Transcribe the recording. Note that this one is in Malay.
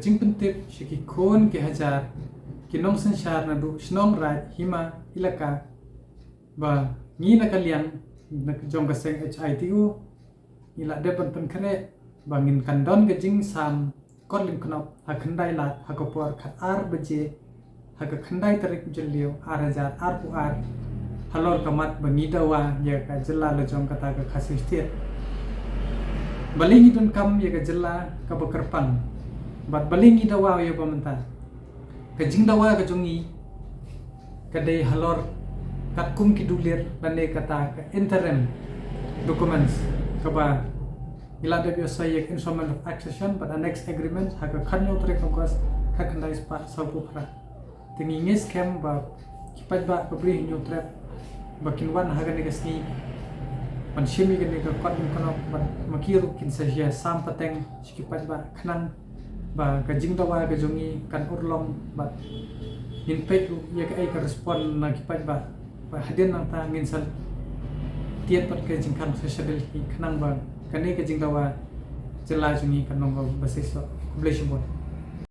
jing pentip shiki kon ke hajar kinong sanshar na du snong rai hima ilaka ba ngi na kaliang na jong kaseng HITU ila depan penkere bangin kandon ke jing sam korling knop hakandai lat hakopor khat ar beje hakakhandai tarik jelio ar hajar ar pu ar halor kamat bangi dawa ya ka jela le jong kata ka khasistir balingi dun kam ya ka jela ka bekerpang bat balingi dawa ya pamenta ka jing dawa ka jongi kadai halor kat kum kidulir bane kata ka interim documents kaba ila de biasa yak instrument of accession but the next agreement haka khanyo tre kongkas khakhandai spa sabu phra tingi ngis kem ba kipat ba kabri nyu tre bakin wan haga ne gasni man shimi ge ne ka kwat kono ba makiru kin sajia sam pateng kipat ba khanang ba ka jing dawa ga jongi kan urlong ba in pet yak ai ka respond na kipat ba hadin nang ta ngin sal tiat pat ke jing kan social ki khanang ba kane ke jing dawa jela jungi kanong basis ko blesibon